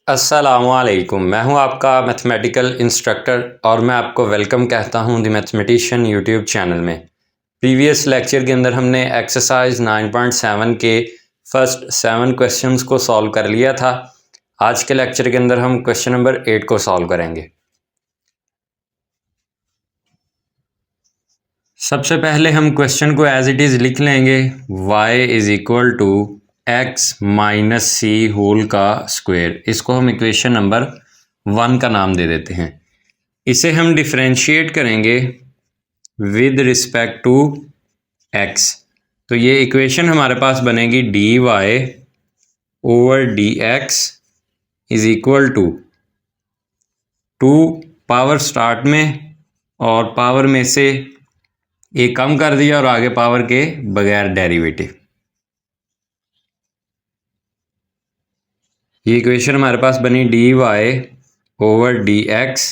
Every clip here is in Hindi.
अस्सलामुअलैकुम। मैं हूं आपका मैथमेटिकल इंस्ट्रक्टर और मैं आपको वेलकम कहता हूं द मैथमेटिशियन यूट्यूब चैनल में। प्रीवियस लेक्चर के अंदर हमने एक्सरसाइज 9.7 के फर्स्ट 7 क्वेश्चंस को सॉल्व कर लिया था। आज के लेक्चर के अंदर हम क्वेश्चन नंबर 8 को सॉल्व करेंगे। सबसे पहले हम क्वेश्चन को एज इट इज़ लिख लेंगे। y is equal to x minus C whole का स्क्वायर। इसको हम इक्वेशन नंबर 1 का नाम दे देते हैं। इसे हम डिफरेंशिएट करेंगे विद रिस्पेक्ट टू x। तो ये इक्वेशन हमारे पास बनेगी dy over D x is equal to 2 power start में और पावर में से एक कम कर दिया और आगे पावर के बगैर डेरिवेटिव। ये इक्वेशन हमारे पास बनी D Y over D x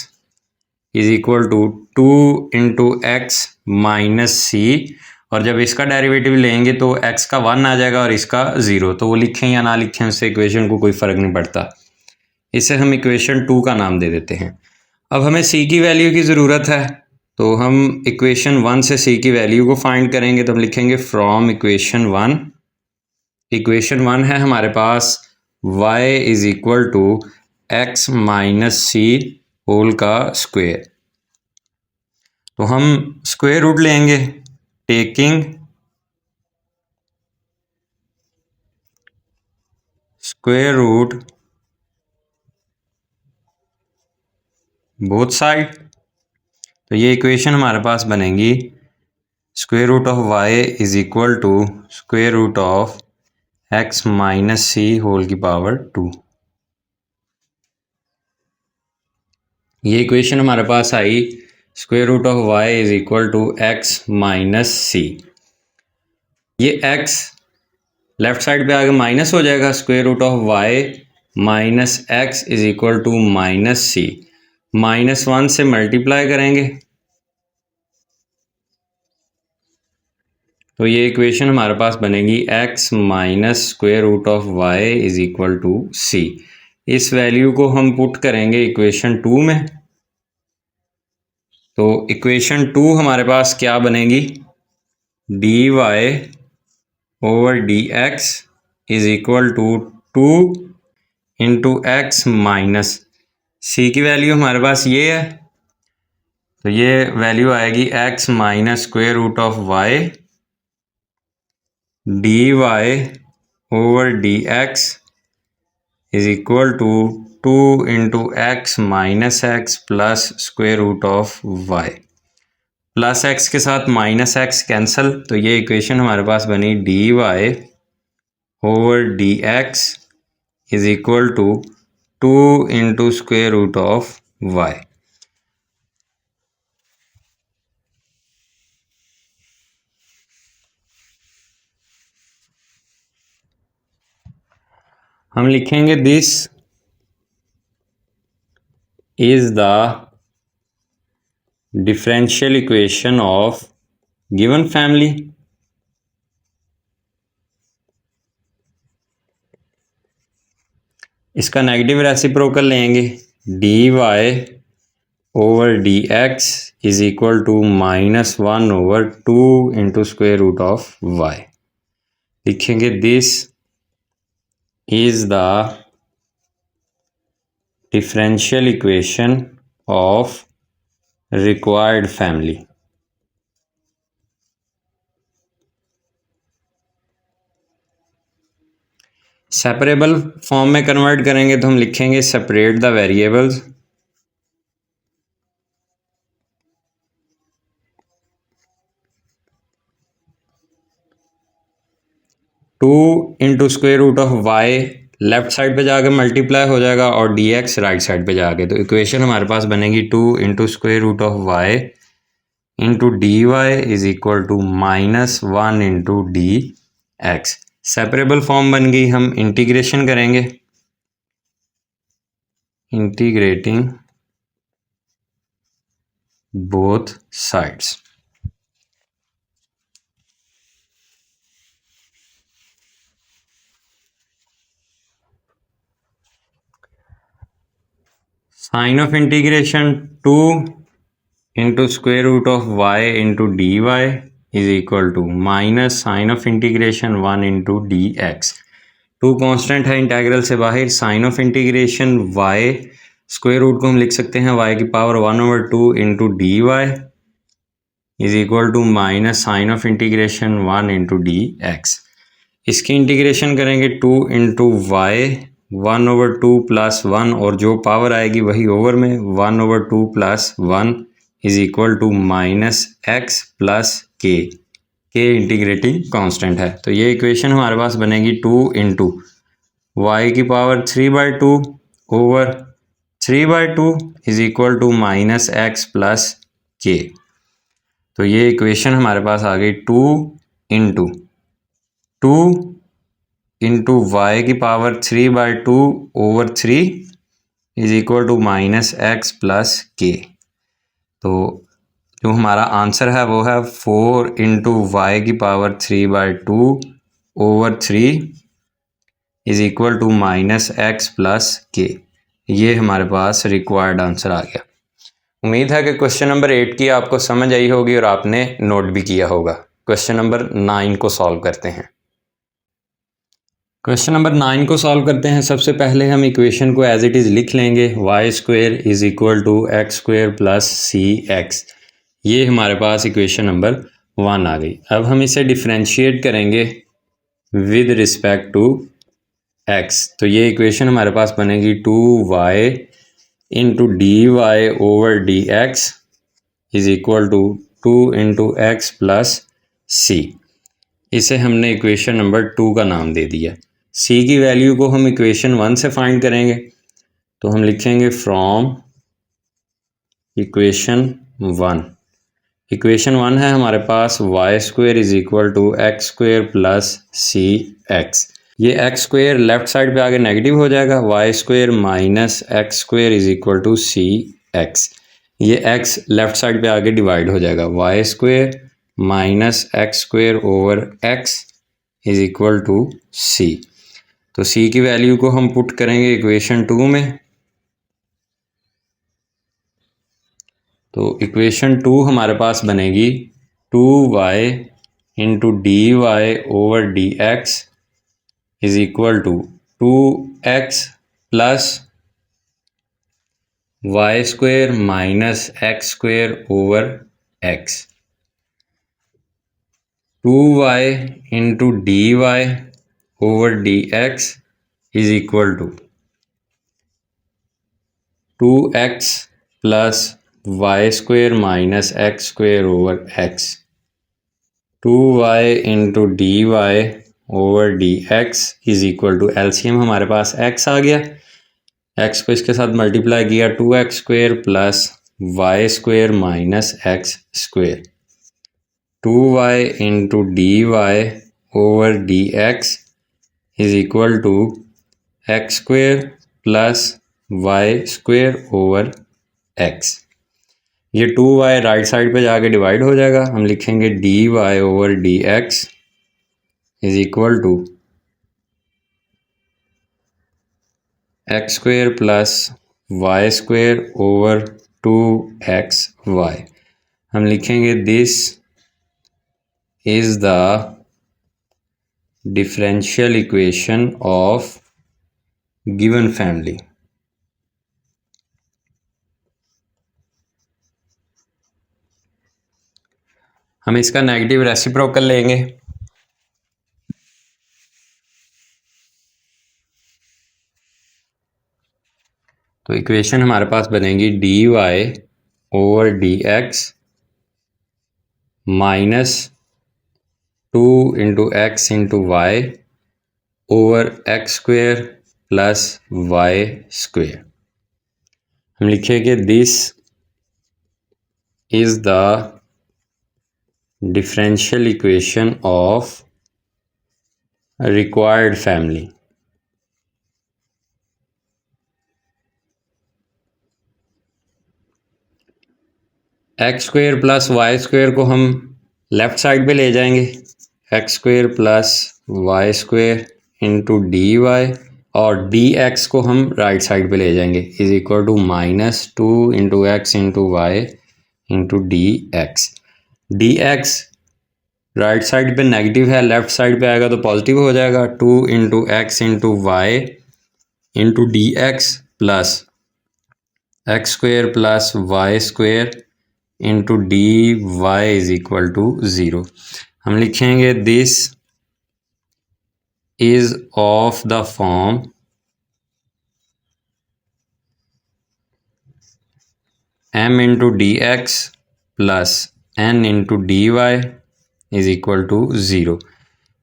is equal to 2 into x minus c, और जब इसका डेरिवेटिव लेंगे तो x का 1 आ जाएगा और इसका 0। तो वो लिखें या ना लिखें उससे इक्वेशन को कोई फ़र्क नहीं पड़ता। इसे हम इक्वेशन 2 का नाम दे देते हैं। अब हमें c की वैल्यू की ज़रूरत है, तो हम इक्वेशन 1 से c की वैल्यू को फाइंड करेंगे। तो हम लिखेंगे फ्रॉम इक्वेशन 1। इक्वेशन 1 है हमारे पास y is equal to x minus C whole का स्क्वायर। तो हम स्क्वायर रूट लेंगे taking square root both side. तो ये इक्वेशन हमारे पास बनेगी square root of y is equal to square root of x minus C whole की पावर 2। ये इक्वेशन हमारे पास आई square root of y is equal to x minus c. ये x लेफ्ट साइड पे आगे माइनस हो जाएगा। Square root of y minus x is equal to minus c. -1 से मल्टीप्लाई करेंगे तो ये इक्वेशन हमारे पास बनेगी x minus square root of y is equal to c. इस वैल्यू को हम पुट करेंगे इक्वेशन 2 में। तो इक्वेशन 2 हमारे पास क्या बनेगी, D Y over D x is equal to 2 into x minus c की वैल्यू हमारे पास ये है। तो ये वैल्यू आएगी x minus square root of y D Y over D x is equal to 2 into x minus X plus square root of y। Plus X के साथ माइनस एक्स कैंसिल, तो ये इक्वेशन हमारे पास बनी D Y over D x is equal to 2 into square root of y। हम लिखेंगे this is the differential equation of given family. इसका नेगेटिव रेसिप्रोकल लेंगे D Y over D x is equal to -1 over 2 into square root of y। लिखेंगे this is the differential equation of required family. Separable form में कन्वर्ट करेंगे तो हम लिखेंगे separate the variables. Two into square root of Y left side पे जाके मल्टीप्लाई हो जाएगा और डी एक्स राइट साइड पे जाके। तो इक्वेशन हमारे पास बनेगी 2 into square root of Y into D Y is equal to -1 into D X. Separable form बन गई। हम इंटीग्रेशन करेंगे, integrating both sides. Sign of integration 2 into square root of Y into D Y is equal to minus sign of integration 1 into D X. Two constant है इंटेग्रल से बाहर। Sign of integration Y square root को हम लिख सकते हैं वाई की power 1/2 into D Y is equal to minus sign of integration 1 into D X. इसकी इंटीग्रेशन करेंगे 2 इंटू वाई 1/2 प्लस 1 और जो पावर आएगी वही ओवर में 1/2 plus 1 is equal to minus X plus K integrating constant है। तो ये इक्वेशन हमारे पास बनेगी 2 इंटू वाई की power 3/2 over 3/2 is equal to minus X plus K. तो ये इक्वेशन हमारे पास आ गई 2 इंटू वाई की power 3/2 over 3 is equal to minus X plus K. तो जो हमारा आंसर है वो है 4 इंटू वाई की power 3/2 over 3 is equal to minus X plus K. ये हमारे पास रिक्वायर्ड आंसर आ गया। उम्मीद है कि क्वेश्चन नंबर 8 की आपको समझ आई होगी और आपने नोट भी किया होगा। क्वेश्चन नंबर 9 को सॉल्व करते हैं। क्वेश्चन नंबर 9 को सॉल्व करते हैं। सबसे पहले हम इक्वेशन को एज इट इज़ लिख लेंगे। Y square is equal to x square plus C X. ये हमारे पास इक्वेशन नंबर 1 आ गई। अब हम इसे डिफ्रेंशिएट करेंगे विद रिस्पेक्ट टू एक्स। तो ये इक्वेशन हमारे पास बनेगी 2y into D Y over D x is equal to 2 into x plus c. इसे हमने इक्वेशन नंबर 2 का नाम दे दिया। सी की वैल्यू को हम इक्वेशन 1 से फाइंड करेंगे। तो हम लिखेंगे फ्रॉम इक्वेशन 1। इक्वेशन 1 है हमारे पास Y square is equal to x square plus C X. ये एक्स स्क्वेयर लेफ्ट साइड पे आगे नेगेटिव हो जाएगा। Y square minus x square is equal to C X. ये एक्स लेफ्ट साइड पे आगे डिवाइड हो जाएगा। Y square minus x square over X is equal to C. तो सी की वैल्यू को हम पुट करेंगे इक्वेशन 2 में। तो इक्वेशन 2 हमारे पास बनेगी 2y into D Y over D x is equal to 2x plus Y square minus x square over X. 2y into D Y over D x is equal to 2x plus Y square minus x square over X. 2y into D Y over D x is equal to LCM हमारे पास x आ गया। x को इसके साथ मल्टीप्लाई किया 2x square plus Y square minus x square. 2y into D Y over D x is equal to x square plus Y square over X. ये 2y राइट साइड पे जाके डिवाइड हो जाएगा। हम लिखेंगे D Y over D x is equal to x square plus Y square over 2xy। हम लिखेंगे this is the differential equation of given family. हम इसका नेगेटिव रेसिप्रोकल लेंगे। तो इक्वेशन हमारे पास बनेगी D Y over D x minus 2 into x into Y over x square plus Y square. हम लिखेंगे this is the differential equation of required family. X square plus Y square को हम लेफ्ट साइड पे ले जाएंगे। X square plus Y square into D Y और डी एक्स को हम राइट साइड पे ले जाएंगे, is equal to -2 into x into Y into D X. D x right side पे नेगेटिव है, लेफ्ट साइड पे आएगा तो पॉजिटिव हो जाएगा। 2 into x into Y into D x plus X square plus Y square into D Y is equal to 0। हम लिखेंगे this is of the form m into D x plus n into D Y is equal to 0,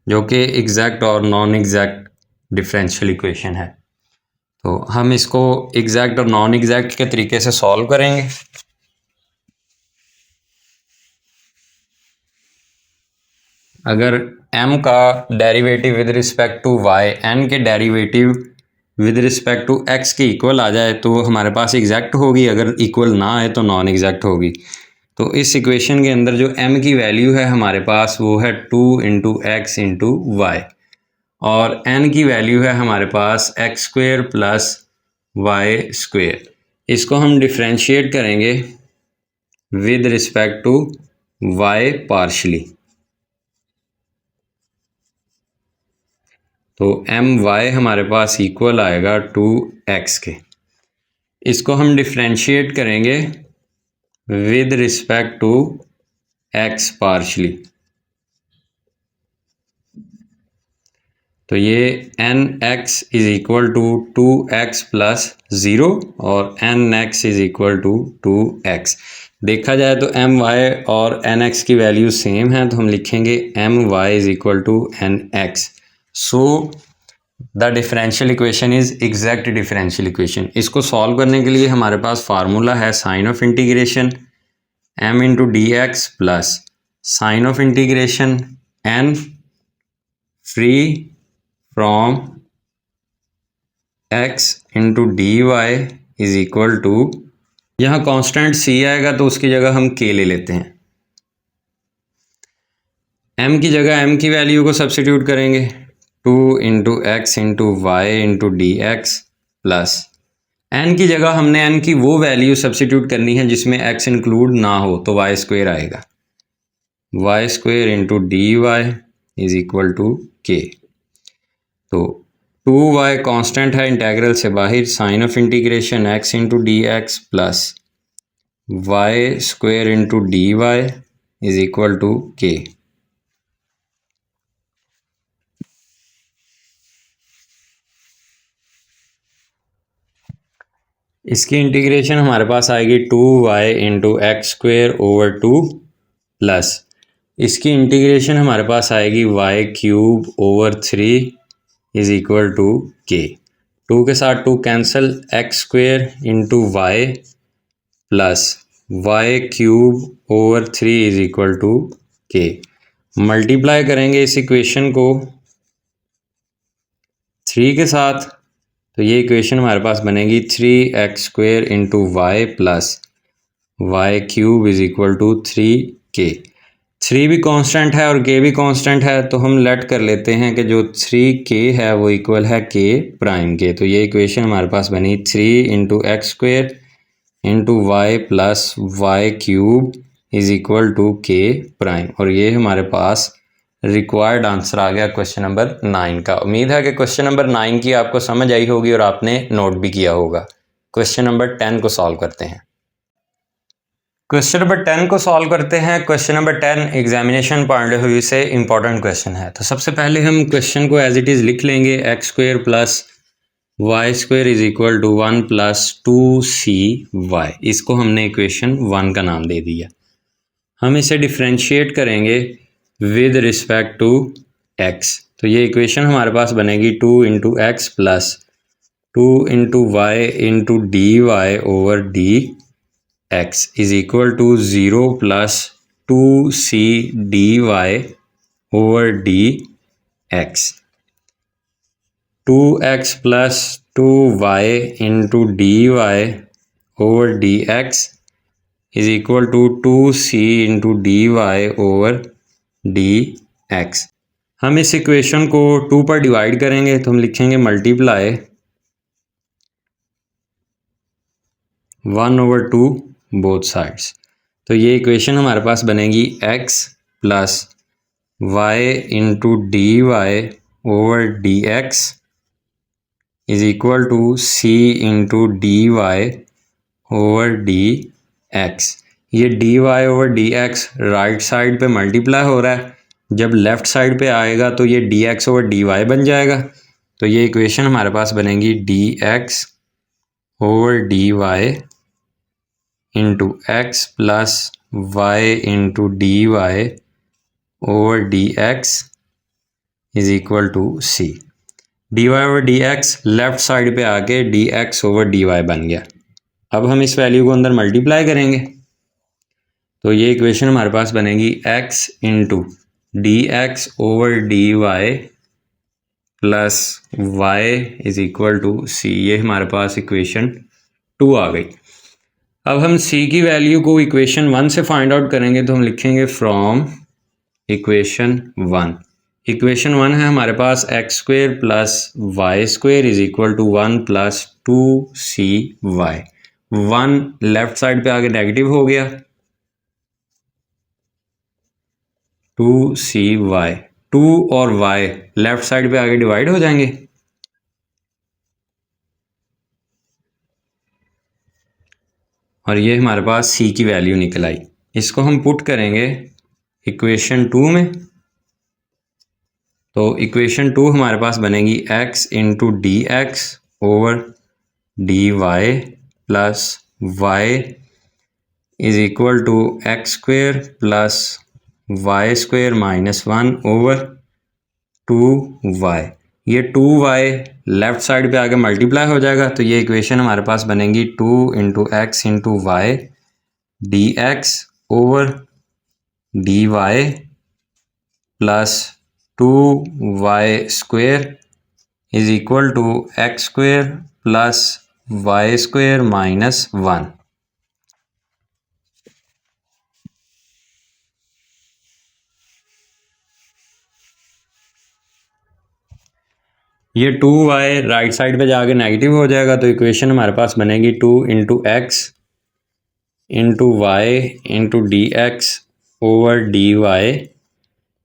जो कि एग्जैक्ट और नॉन एग्जैक्ट डिफरेंशियल इक्वेशन है। तो हम इसको एग्जैक्ट और नॉन एग्जैक्ट के तरीके से सॉल्व करेंगे। अगर m का derivative with respect to y n के derivative with respect to x के इक्वल आ जाए तो हमारे पास एग्जैक्ट होगी, अगर इक्वल ना आए तो नॉन एग्जैक्ट होगी। तो इस इक्वेशन के अंदर जो m की वैल्यू है हमारे पास वो है 2 इंटू एक्स इंटू वाई, और n की वैल्यू है हमारे पास x square plus Y square. इसको हम डिफ्रेंशिएट करेंगे with respect to y partially. तो एम वाई हमारे पास इक्वल आएगा 2x के। इसको हम डिफ्रेंशिएट करेंगे with respect to x partially. तो ये N X is equal to 2x plus 0 और N X is equal to 2x। देखा जाए तो एम वाई और एन एक्स की वैल्यू सेम है, तो हम लिखेंगे M Y is equal to N X. So the differential equation is exact differential equation. इसको सॉल्व करने के लिए हमारे पास फार्मूला है sign of integration m into D x plus sign of integration n free from x into D Y is equal to, यहाँ कॉन्स्टेंट c आएगा तो उसकी जगह हम k ले लेते हैं। m की जगह m की वैल्यू को सब्स्टिट्यूट करेंगे, 2 into x into Y into D x plus n की जगह हमने n की वो वैल्यू सब्स्टिट्यूट करनी है जिसमें x इंक्लूड ना हो, तो वाई स्क्वेयर आएगा, Y square into D Y is equal to K. तो 2y कॉन्स्टेंट है, इंटेग्रल से बाहर, sign of integration x into D x plus Y square into D Y is equal to K. इसकी इंटीग्रेशन हमारे पास आएगी 2y into X square over 2 plus इसकी इंटीग्रेशन हमारे पास आएगी y cube over 3 is equal to K. 2 के साथ 2 cancel, x square into Y plus Y cube over 3 is equal to K. Multiply करेंगे इस इक्वेशन को 3 के साथ, तो ये इक्वेशन हमारे पास बनेगी 3x square into Y plus Y cube is equal to 3k। 3 भी कांस्टेंट है और k भी कांस्टेंट है, तो हम लेट कर लेते हैं कि जो 3k है वो इक्वल है k प्राइम के। तो ये इक्वेशन हमारे पास बनी 3 into X square into Y plus Y cube is equal to k prime, और ये हमारे पास रिक्वायर्ड आंसर आ गया क्वेश्चन नंबर 9 का। उम्मीद है कि क्वेश्चन नंबर 9 की आपको समझ आई होगी और आपने नोट भी किया होगा। क्वेश्चन नंबर 10 को सॉल्व करते हैं। क्वेश्चन नंबर 10 को सॉल्व करते हैं। Question number 10 examination point of view से इंपॉर्टेंट क्वेश्चन है। तो सबसे पहले हम क्वेश्चन को एज इट इज़ लिख लेंगे, X square plus Y square is equal to 1 plus 2cy। इसको हमने इक्वेशन 1 का नाम दे दिया। हम इसे डिफ्रेंशिएट करेंगे विद रिस्पेक्ट टू x। तो ये इक्वेशन हमारे पास बनेगी 2 into x plus 2 into Y into D Y over D x is equal to 0 plus 2c D Y over D X. 2x plus 2y into D Y over D x is equal to 2c into D Y over D X. हम इस इक्वेशन को 2 पर डिवाइड करेंगे तो हम लिखेंगे मल्टीप्लाई 1/2 बोथ साइड्स। तो ये इक्वेशन हमारे पास बनेगी x plus y into D Y over D x is equal to c into D Y over D x. ये d Y over D x right side पे मल्टीप्लाई हो रहा है, जब लेफ़्ट साइड पे आएगा तो ये d x over d y बन जाएगा। तो ये इक्वेशन हमारे पास बनेगी d x over d y into x plus y into D Y over D x is equal to c. D Y over D x left side पे आके d x over d y बन गया। अब हम इस वैल्यू को अंदर मल्टीप्लाई करेंगे तो ये इक्वेशन हमारे पास बनेगी x into D x over d y plus y is equal to c. ये हमारे पास इक्वेशन 2 आ गई। अब हम c की वैल्यू को इक्वेशन 1 से फाइंड आउट करेंगे तो हम लिखेंगे फ्रॉम इक्वेशन 1। इक्वेशन 1 है हमारे पास x square plus Y square is equal to 1 plus 2cy। 1 left side पे आगे नेगेटिव हो गया, 2cy। 2 और y लेफ्ट साइड पे आगे डिवाइड हो जाएंगे। और ये हमारे पास c की वैल्यू निकल आई। इसको हम पुट करेंगे इक्वेशन 2 में तो इक्वेशन 2 हमारे पास बनेगी x into D x over d y plus y is equal to x square plus Y square minus 1 over 2y। ये 2y लेफ्ट साइड पे आके मल्टीप्लाई हो जाएगा तो ये इक्वेशन हमारे पास बनेगी 2 into x into y d x over d y plus 2y square is equal to x square plus Y square minus 1। ये 2y राइट साइड पे जाके नेगेटिव हो जाएगा तो इक्वेशन हमारे पास बनेगी 2 into x into Y into D x over d Y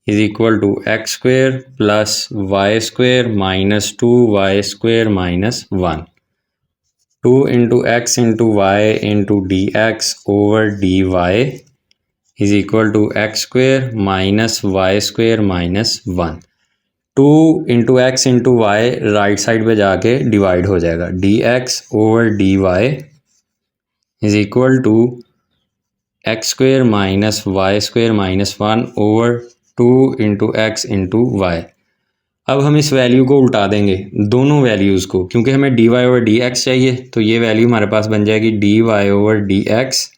is equal to x square plus Y square minus 2y square minus 1। 2 into x into Y into D x over d Y is equal to x square minus y square minus 1। 2 into x into y right side पे जाके डिवाइड हो जाएगा, d x over d Y is equal to x square minus y square minus 1 over 2 into x into y. अब हम इस वैल्यू को उल्टा देंगे दोनों वैल्यूज़ को, क्योंकि हमें d Y over D x चाहिए तो ये वैल्यू हमारे पास बन जाएगी d Y over D x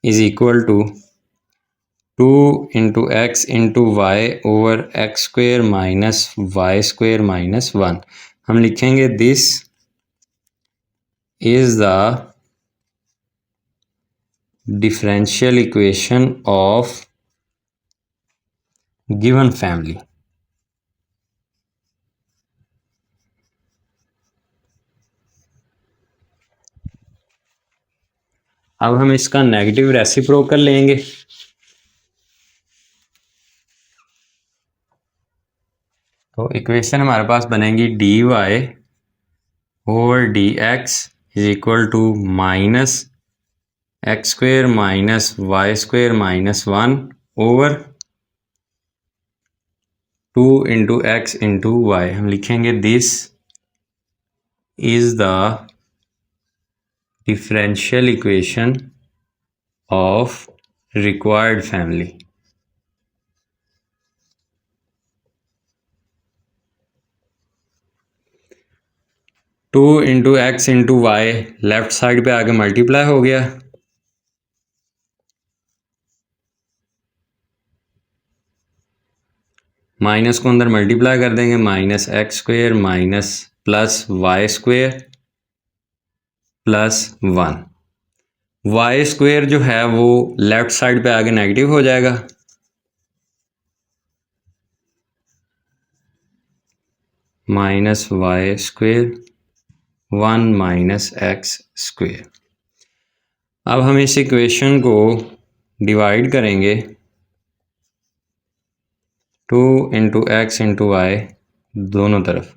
is equal to 2 into x into Y over x square minus y square minus 1। हम लिखेंगे this is the differential equation of given family. अब हम इसका नेगेटिव रेसिप्रोकल लेंगे तो इक्वेशन हमारे पास बनेगी D Y over D x is equal to minus x square minus y square minus 1 over 2 into x into y. हम लिखेंगे this is the differential equation of required family. Two into x into y left side पे आके मल्टीप्लाई हो गया, माइनस को अंदर मल्टीप्लाई कर देंगे, minus x square minus plus Y square plus 1। Y square जो है वो लेफ्ट साइड पे आगे नेगेटिव हो जाएगा minus y square 1 minus x square. अब हम इस इक्वेशन को डिवाइड करेंगे 2 इंटू एक्स इंटू वाई दोनों तरफ।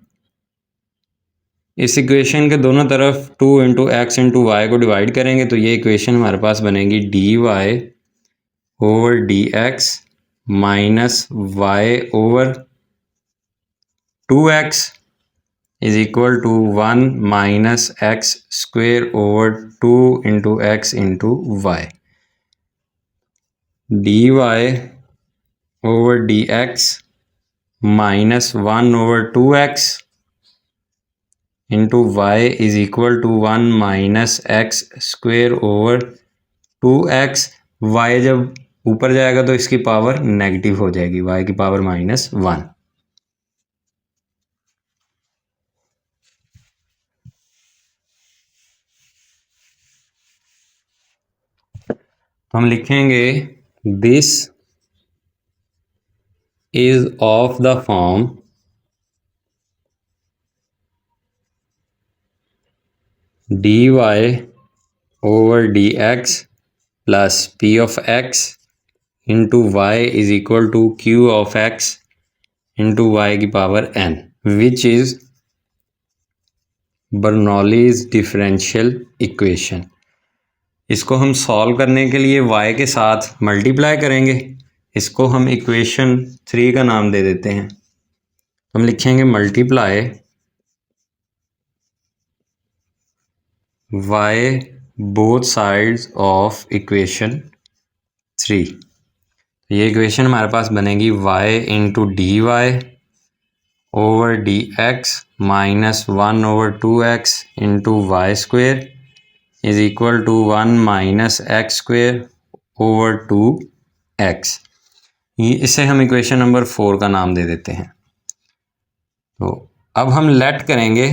इस इक्वेशन के दोनों तरफ 2 इंटू एक्स इंटू वाई को डिवाइड करेंगे तो ये इक्वेशन हमारे पास बनेगी D Y over D x minus y over 2x is equal to 1 minus x square over 2 into x into y. D Y over D x minus 1 over 2x into y is equal to 1 minus x square over 2x। Y जब ऊपर जाएगा तो इसकी पावर नेगेटिव हो जाएगी, y की पावर -1। तो हम लिखेंगे this is of the form d Y over D x plus p of x into y is equal to q of x into Y की power n, which is Bernoulli's differential equation. इसको हम सॉल्व करने के लिए y के साथ मल्टीप्लाई करेंगे। इसको हम इक्वेशन 3 का नाम दे देते हैं। हम लिखेंगे multiply y both sides of equation 3। ये इक्वेशन हमारे पास बनेगी y into D Y over D x minus 1 over 2x into y square is equal to 1 minus x square over 2x। इसे हम इक्वेशन नंबर 4 का नाम दे देते हैं। तो अब हम लेट करेंगे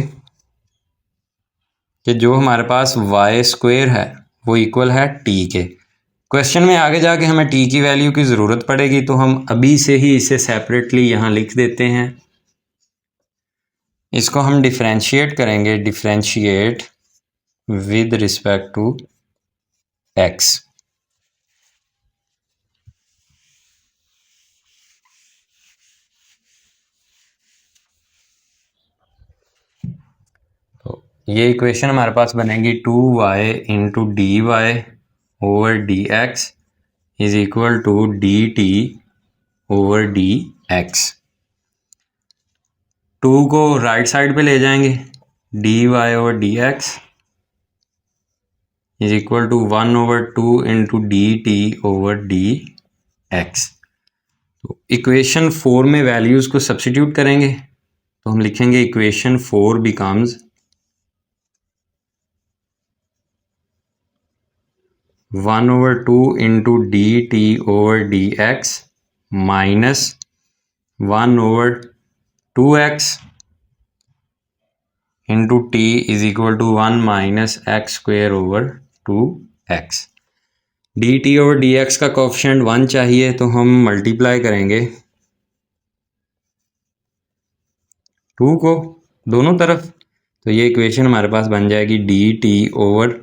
कि जो हमारे पास वाई स्क्वेयर है वो इक्वल है t के। क्वेश्चन में आगे जाके हमें t की वैल्यू की ज़रूरत पड़ेगी तो हम अभी से ही इसे सेपरेटली यहाँ लिख देते हैं। इसको हम डिफरेंशिएट करेंगे, differentiate with respect to x। तो ये इक्वेशन हमारे पास बनेगी 2y into D Y over D x is equal to d t over D x. 2 को राइट साइड पे ले जाएंगे, d Y over D x is equal to 1 over 2 into d t over D x. तो इक्वेशन 4 में वैल्यूज को सब्स्टिट्यूट करेंगे तो हम लिखेंगे equation 4 becomes 1 over 2 into d t over D x minus 1 over 2x into t is equal to 1 minus x square over 2x। D t over D x का कोफिशिएंट 1 चाहिए तो हम मल्टीप्लाई करेंगे 2 को दोनों तरफ। तो ये इक्वेशन हमारे पास बन जाएगी d t over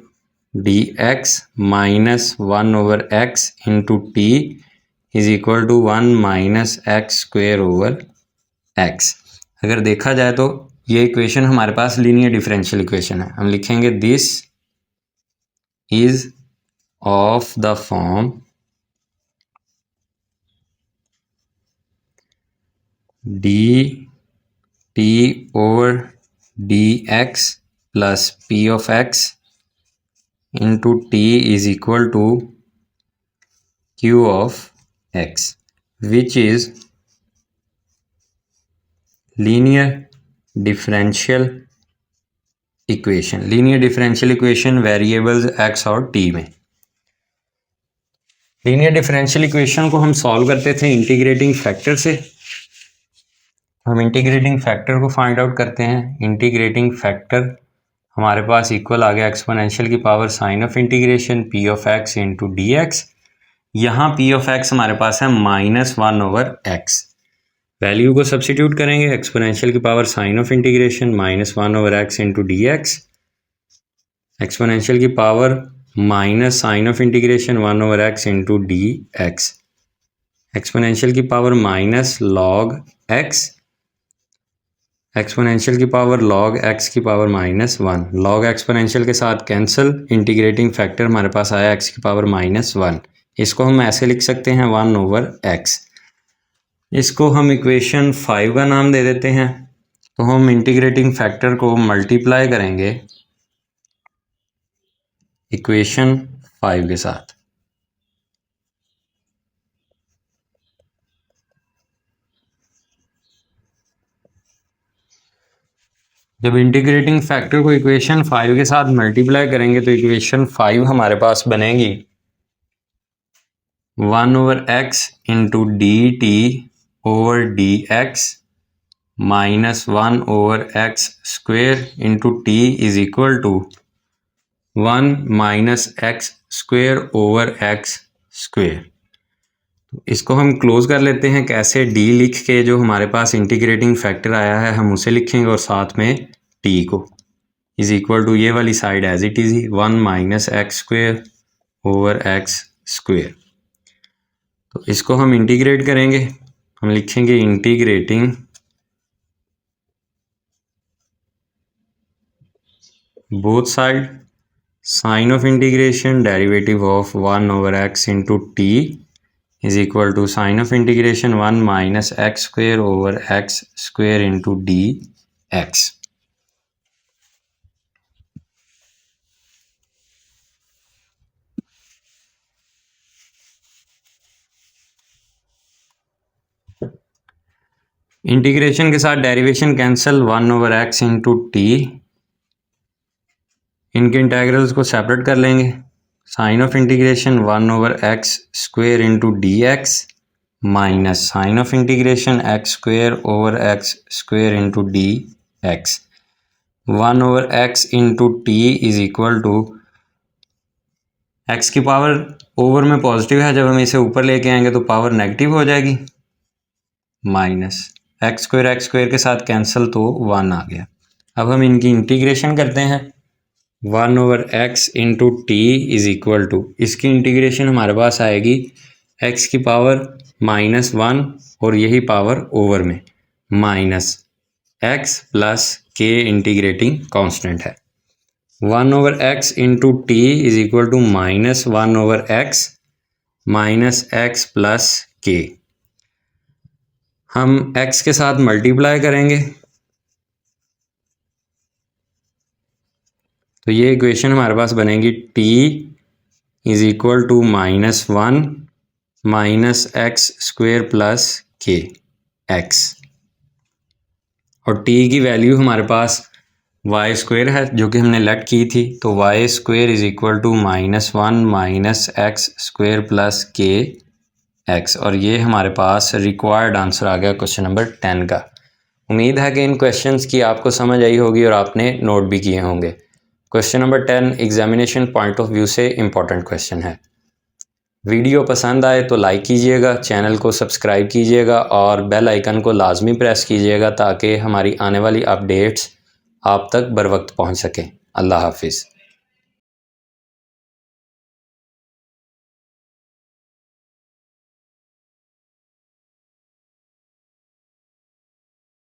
D x minus 1 over x into t is equal to 1 minus x square over x. अगर देखा जाए तो ये इक्वेशन हमारे पास लीनियर डिफरेंशियल इक्वेशन है। हम लिखेंगे this is of the form dt over dx plus p of x into t is equal to q of x, which is linear differential equation. Linear differential equation variables x और t में। लीनियर डिफरेंशियल इक्वेशन को हम सॉल्व करते थे इंटीग्रेटिंग फैक्टर से। हम इंटीग्रेटिंग फैक्टर को फाइंड आउट करते हैं। इंटीग्रेटिंग फैक्टर हमारे पास इक्वल आ गया एक्सपोनेंशियल की power sine of integration p of x into D x. यहाँ p ऑफ x हमारे पास है -1 ओवर x। वैल्यू को सब्सिट्यूट करेंगे, एक्सपोनेंशियल की power sine of integration -1/x into D x, exponential की power minus sign of integration 1/x into D x, exponential की power minus log x, exponential की पावर लॉग एक्स की पावर -1, लॉग एक्सपोनेंशियल के साथ कैंसिल, इंटीग्रेटिंग फैक्टर हमारे पास आया x की पावर -1। इसको हम ऐसे लिख सकते हैं 1/x। इसको हम इक्वेशन 5 का नाम दे देते हैं। तो हम इंटीग्रेटिंग फैक्टर को मल्टीप्लाई करेंगे इक्वेशन 5 के साथ। जब इंटीग्रेटिंग फैक्टर को इक्वेशन 5 के साथ मल्टीप्लाई करेंगे तो इक्वेशन 5 हमारे पास बनेगी 1/x into d t over D x -1/x square into t is equal to 1 - x square over x square. इसको हम क्लोज कर लेते हैं। कैसे? d लिख के जो हमारे पास इंटीग्रेटिंग फैक्टर आया है हम उसे लिखेंगे और साथ में t को इज इक्वल टू ये वाली side as it is 1 - x square over x square. तो इसको हम इंटीग्रेट करेंगे। हम लिखेंगे integrating both side sign of integration derivative of 1/x into t is equal to sine of integration 1 minus x square over x square into dx। Integration के साथ derivation cancel 1/x into t, इनके इंटेग्रल्स को सेपरेट कर लेंगे। Sign of integration 1/x square into D x minus sign of integration x square over x square into D x. 1/x into t is equal to x की पावर ओवर में पॉजिटिव है, जब हम इसे ऊपर लेके आएंगे तो पावर नेगेटिव हो जाएगी, माइनस x स्क्वेयर के साथ कैंसिल तो 1 आ गया। अब हम इनकी इंटीग्रेशन करते हैं। 1/x into t is equal to, इसकी इंटीग्रेशन हमारे पास आएगी x की पावर -1 और यही पावर ओवर में minus x plus k integrating constant है। 1/x into t is equal to -1/x minus x plus k। हम x के साथ मल्टीप्लाई करेंगे तो ये इक्वेशन हमारे पास बनेगी t is equal to -1 minus x square plus k x, और t की वैल्यू हमारे पास y स्क्वेयर है जो कि हमने लेट की थी, तो y square is equal to -1 minus x square plus k x, और ये हमारे पास रिक्वायर्ड आंसर आ गया क्वेश्चन नंबर 10 का। उम्मीद है कि इन क्वेश्चंस की आपको समझ आई होगी और आपने नोट भी किए होंगे। Question number 10 examination point of view से इम्पॉर्टेंट क्वेश्चन है। वीडियो पसंद आए तो लाइक कीजिएगा, चैनल को सब्सक्राइब कीजिएगा और बेल आइकन को लाजमी प्रेस कीजिएगा ताकि हमारी आने वाली अपडेट्स आप तक बर वक्त पहुँच सकें। अल्लाह हाफिज़।